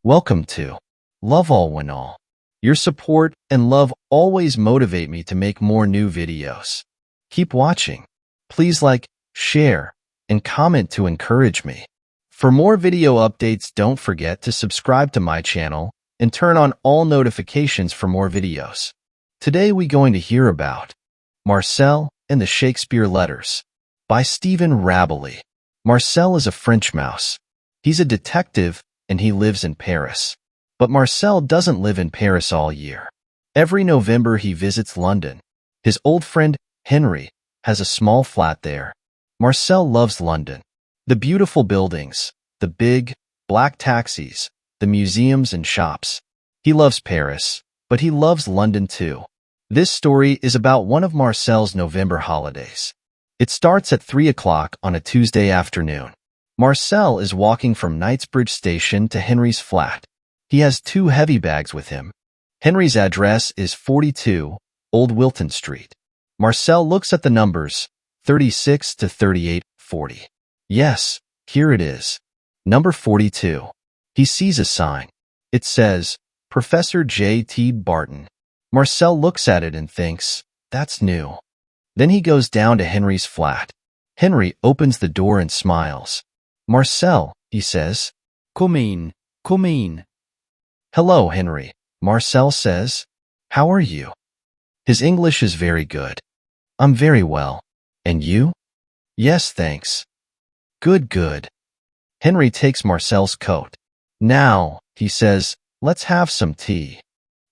Welcome to Love All When All. Your support and love always motivate me to make more new videos. Keep watching. Please like, share, and comment to encourage me. For more video updates, don't forget to subscribe to my channel and turn on all notifications for more videos. Today we're going to hear about Marcel and the Shakespeare Letters by Stephen Rabelais. Marcel is a French mouse. He's a detective and he lives in Paris. But Marcel doesn't live in Paris all year. Every November he visits London. His old friend, Henry, has a small flat there. Marcel loves London. The beautiful buildings, the big, black taxis, the museums and shops. He loves Paris, but he loves London too. This story is about one of Marcel's November holidays. It starts at 3 o'clock on a Tuesday afternoon. Marcel is walking from Knightsbridge Station to Henry's flat. He has 2 heavy bags with him. Henry's address is 42 Old Wilton Street. Marcel looks at the numbers, 36 to 38, 40. Yes, here it is. Number 42. He sees a sign. It says, Professor J.T. Barton. Marcel looks at it and thinks, that's new. Then he goes down to Henry's flat. Henry opens the door and smiles. Marcel, he says. Come in, come in. Hello, Henry, Marcel says. How are you? His English is very good. I'm very well. And you? Yes, thanks. Good, good. Henry takes Marcel's coat. Now, he says, let's have some tea.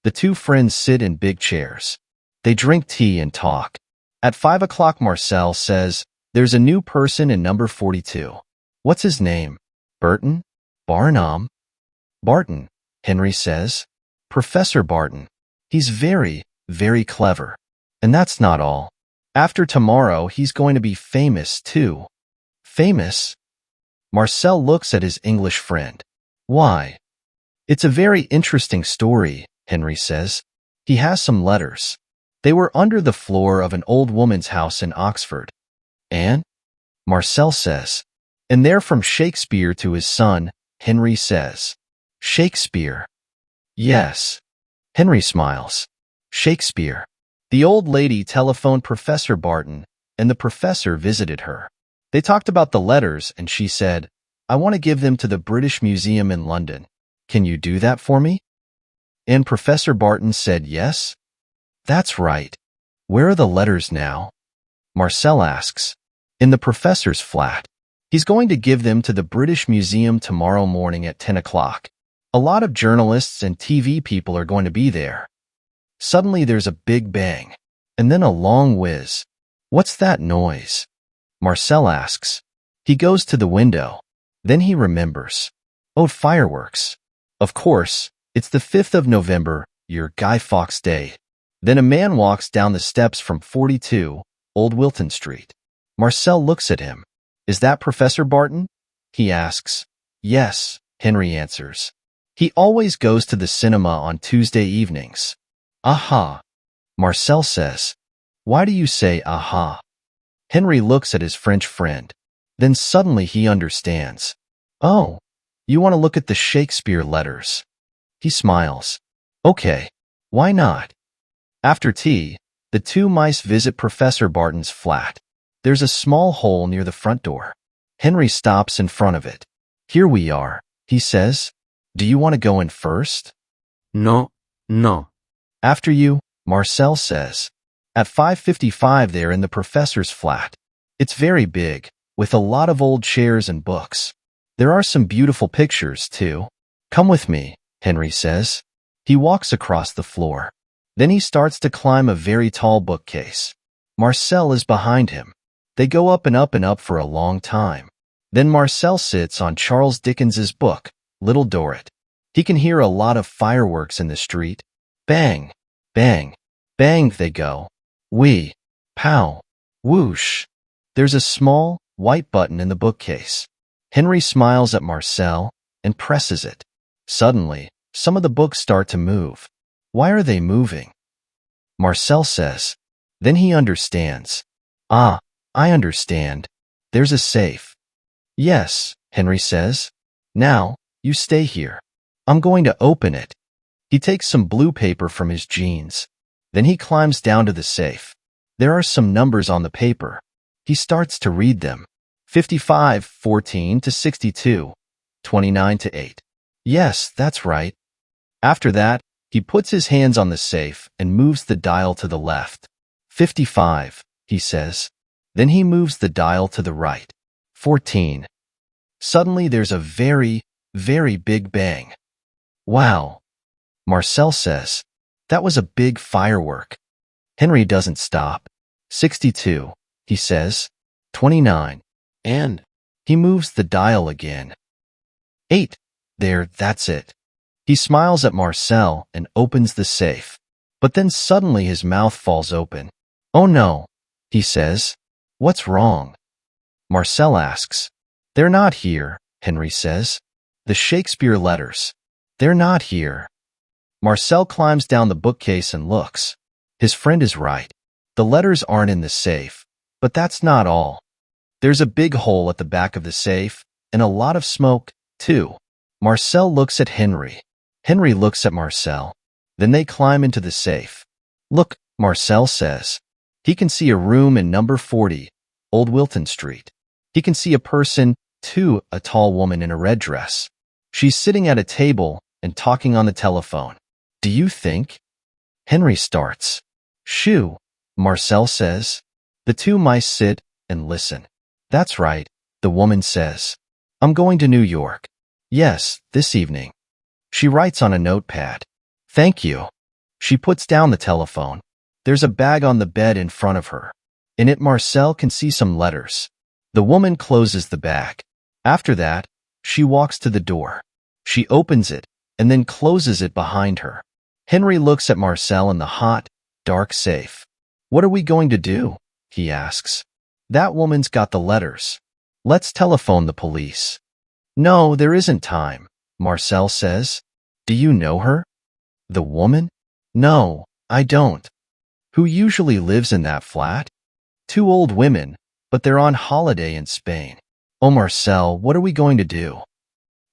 The 2 friends sit in big chairs. They drink tea and talk. At 5 o'clock, Marcel says, there's a new person in number 42. What's his name? Burton? Barnum? Barton, Henry says. Professor Barton. He's very, very clever. And that's not all. After tomorrow, he's going to be famous too. Famous? Marcel looks at his English friend. Why? It's a very interesting story, Henry says. He has some letters. They were under the floor of an old woman's house in Oxford. And? Marcel says. And they're from Shakespeare to his son, Henry says. Shakespeare. Yes. Henry smiles. Shakespeare. The old lady telephoned Professor Barton, and the professor visited her. They talked about the letters, and she said, I want to give them to the British Museum in London. Can you do that for me? And Professor Barton said yes. That's right. Where are the letters now? Marcel asks. In the professor's flat. He's going to give them to the British Museum tomorrow morning at 10 o'clock. A lot of journalists and TV people are going to be there. Suddenly there's a big bang, and then a long whiz. What's that noise? Marcel asks. He goes to the window. Then he remembers. Oh, fireworks. Of course, it's the 5th of November, your Guy Fawkes Day. Then a man walks down the steps from 42 Old Wilton Street. Marcel looks at him. Is that Professor Barton? He asks. Yes, Henry answers. He always goes to the cinema on Tuesday evenings. Aha, Marcel says. Why do you say aha? Henry looks at his French friend. Then suddenly he understands. Oh, you want to look at the Shakespeare Letters? He smiles. Okay, why not? After tea, the 2 mice visit Professor Barton's flat. There's a small hole near the front door. Henry stops in front of it. Here we are, he says. Do you want to go in first? No, no. After you, Marcel says. At 5:55 they're in the professor's flat. It's very big, with a lot of old chairs and books. There are some beautiful pictures, too. Come with me, Henry says. He walks across the floor. Then he starts to climb a very tall bookcase. Marcel is behind him. They go up and up and up for a long time. Then Marcel sits on Charles Dickens's book, Little Dorrit. He can hear a lot of fireworks in the street. Bang, bang, bang they go. Wee, pow, whoosh. There's a small, white button in the bookcase. Henry smiles at Marcel and presses it. Suddenly, some of the books start to move. Why are they moving? Marcel says. Then he understands. Ah, I understand. There's a safe. Yes, Henry says. Now, you stay here. I'm going to open it. He takes some blue paper from his jeans. Then he climbs down to the safe. There are some numbers on the paper. He starts to read them. 55, 14 to 62, 29 to 8. Yes, that's right. After that, he puts his hands on the safe and moves the dial to the left. 55, he says. Then he moves the dial to the right. 14. Suddenly there's a very, very big bang. Wow, Marcel says. That was a big firework. Henry doesn't stop. 62, he says. 29. And he moves the dial again. 8. There, that's it. He smiles at Marcel and opens the safe. But then suddenly his mouth falls open. Oh no, he says. What's wrong? Marcel asks. They're not here, Henry says. The Shakespeare Letters. They're not here. Marcel climbs down the bookcase and looks. His friend is right. The letters aren't in the safe. But that's not all. There's a big hole at the back of the safe, and a lot of smoke, too. Marcel looks at Henry. Henry looks at Marcel. Then they climb into the safe. Look, Marcel says. He can see a room in number 40, Old Wilton Street. He can see a person, too, a tall woman in a red dress. She's sitting at a table and talking on the telephone. Do you think? Henry starts. Shoo, Marcel says. The two mice sit and listen. That's right, the woman says. I'm going to New York. Yes, this evening. She writes on a notepad. Thank you. She puts down the telephone. There's a bag on the bed in front of her. In it, Marcel can see some letters. The woman closes the bag. After that, she walks to the door. She opens it and then closes it behind her. Henry looks at Marcel in the hot, dark safe. What are we going to do? He asks. That woman's got the letters. Let's telephone the police. No, there isn't time, Marcel says. Do you know her? The woman? No, I don't. Who usually lives in that flat? Two old women, but they're on holiday in Spain. Oh, Marcel, what are we going to do?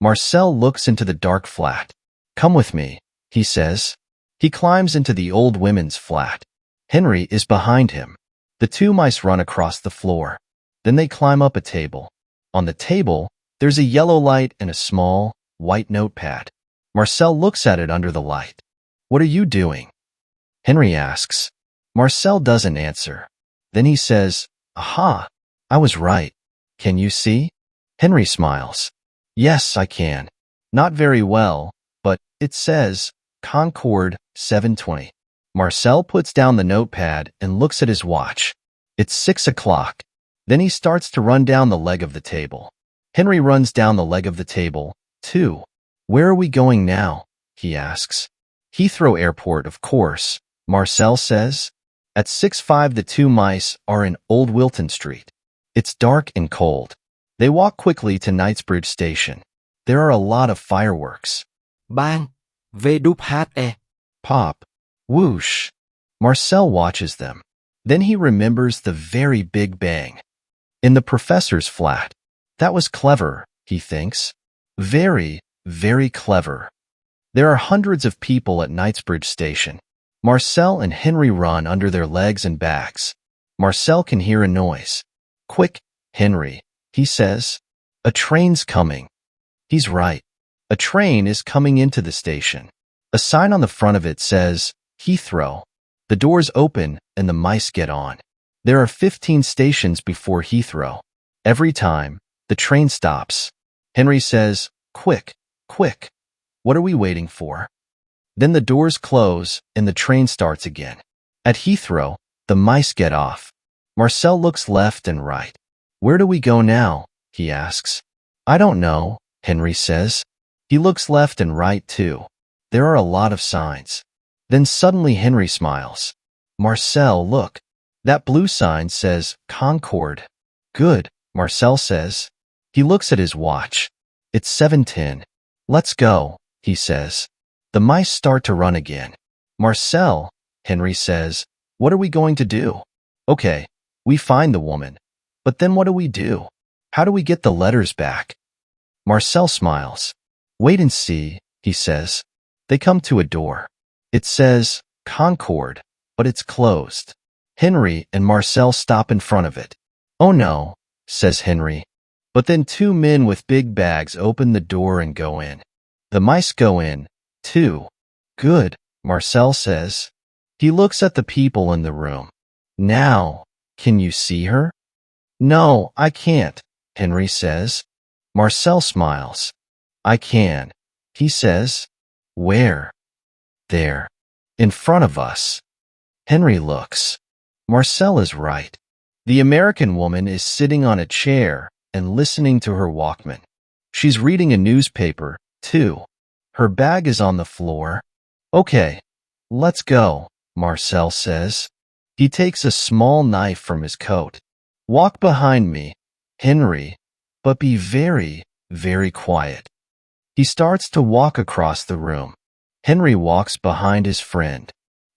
Marcel looks into the dark flat. Come with me, he says. He climbs into the old women's flat. Henry is behind him. The two mice run across the floor. Then they climb up a table. On the table, there's a yellow light and a small, white notepad. Marcel looks at it under the light. What are you doing? Henry asks. Marcel doesn't answer. Then he says, Aha, I was right. Can you see? Henry smiles. Yes, I can. Not very well, but it says, Concord, 7:20. Marcel puts down the notepad and looks at his watch. It's 6 o'clock. Then he starts to run down the leg of the table. Henry runs down the leg of the table, too. Where are we going now? He asks. Heathrow Airport, of course, Marcel says. At 6:05 the two mice are in Old Wilton Street. It's dark and cold. They walk quickly to Knightsbridge Station. There are a lot of fireworks. Bang, VWHE. Pop. Whoosh. Marcel watches them. Then he remembers the very big bang. In the professor's flat. That was clever, he thinks. Very, very clever. There are hundreds of people at Knightsbridge Station. Marcel and Henry run under their legs and backs. Marcel can hear a noise. Quick, Henry, he says. A train's coming. He's right. A train is coming into the station. A sign on the front of it says, Heathrow. The doors open and the mice get on. There are 15 stations before Heathrow. Every time, the train stops. Henry says, Quick, quick. What are we waiting for? Then the doors close and the train starts again. At Heathrow, the mice get off. Marcel looks left and right. Where do we go now? He asks. I don't know, Henry says. He looks left and right too. There are a lot of signs. Then suddenly Henry smiles. Marcel, look. That blue sign says Concord. Good, Marcel says. He looks at his watch. It's 7:10. Let's go, he says. The mice start to run again. Marcel, Henry says, what are we going to do? Okay, we find the woman. But then what do we do? How do we get the letters back? Marcel smiles. Wait and see, he says. They come to a door. It says Concord, but it's closed. Henry and Marcel stop in front of it. Oh no, says Henry. But then two men with big bags open the door and go in. The mice go in, too. Good, Marcel says. He looks at the people in the room. Now, can you see her? No, I can't, Henry says. Marcel smiles. I can, he says. Where? There. In front of us. Henry looks. Marcel is right. The American woman is sitting on a chair and listening to her Walkman. She's reading a newspaper, too. Her bag is on the floor. Okay, let's go, Marcel says. He takes a small knife from his coat. Walk behind me, Henry, but be very, very quiet. He starts to walk across the room. Henry walks behind his friend.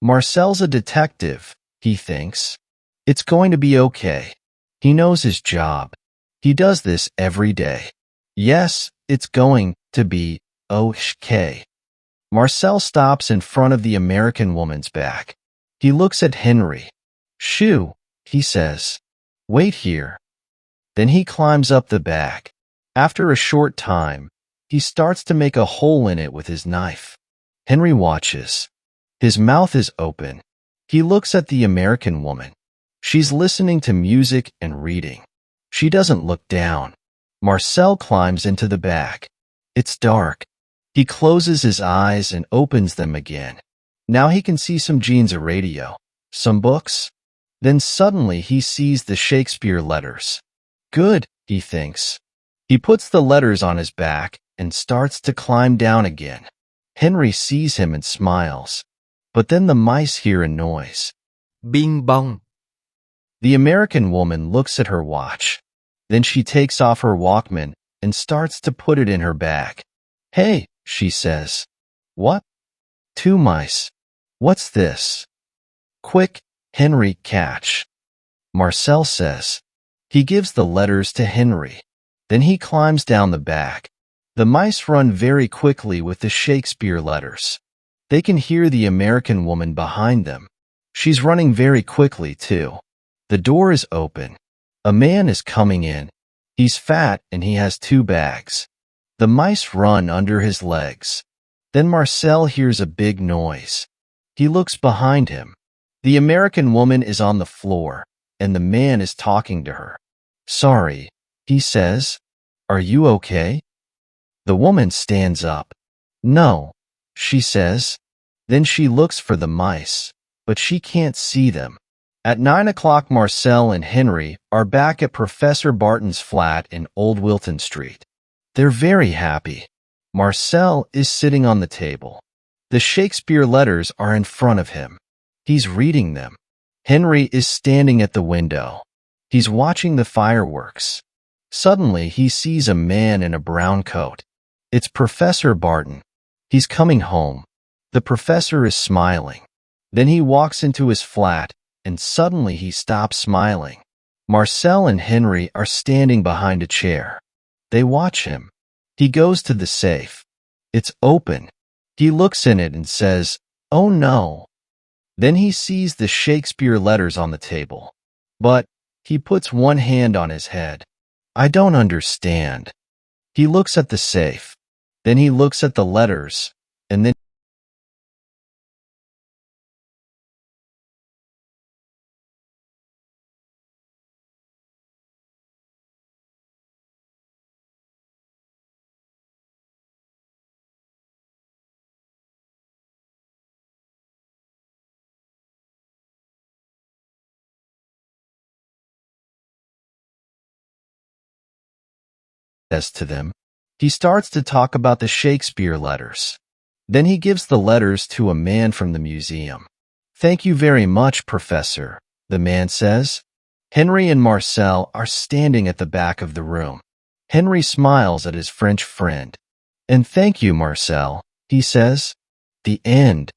Marcel's a detective, he thinks. It's going to be okay. He knows his job. He does this every day. Yes, it's going to be okay. Marcel stops in front of the American woman's back. He looks at Henry. Shoo, he says. Wait here. Then he climbs up the back. After a short time, he starts to make a hole in it with his knife. Henry watches. His mouth is open. He looks at the American woman. She's listening to music and reading. She doesn't look down. Marcel climbs into the back. It's dark. He closes his eyes and opens them again. Now he can see some jeans, a radio, some books. Then suddenly he sees the Shakespeare Letters. Good, he thinks. He puts the letters on his back and starts to climb down again. Henry sees him and smiles. But then the mice hear a noise. Bing bong. The American woman looks at her watch. Then she takes off her Walkman and starts to put it in her bag. Hey, she says. What? Two mice. What's this? Quick, Henry, catch. Marcel says. He gives the letters to Henry. Then he climbs down the back. The mice run very quickly with the Shakespeare Letters. They can hear the American woman behind them. She's running very quickly, too. The door is open. A man is coming in. He's fat and he has two bags. The mice run under his legs. Then Marcel hears a big noise. He looks behind him. The American woman is on the floor, and the man is talking to her. Sorry, he says. Are you okay? The woman stands up. No, she says. Then she looks for the mice, but she can't see them. At 9 o'clock, Marcel and Henry are back at Professor Barton's flat in Old Wilton Street. They're very happy. Marcel is sitting on the table. The Shakespeare Letters are in front of him. He's reading them. Henry is standing at the window. He's watching the fireworks. Suddenly, he sees a man in a brown coat. It's Professor Barton. He's coming home. The professor is smiling. Then he walks into his flat, and suddenly he stops smiling. Marcel and Henry are standing behind a chair. They watch him. He goes to the safe. It's open. He looks in it and says, "Oh no." Then he sees the Shakespeare Letters on the table. But he puts one hand on his head. I don't understand. He looks at the safe. Then he looks at the letters, and then says to them. He starts to talk about the Shakespeare Letters. Then he gives the letters to a man from the museum. Thank you very much, Professor, the man says. Henry and Marcel are standing at the back of the room. Henry smiles at his French friend. And thank you, Marcel, he says. The end.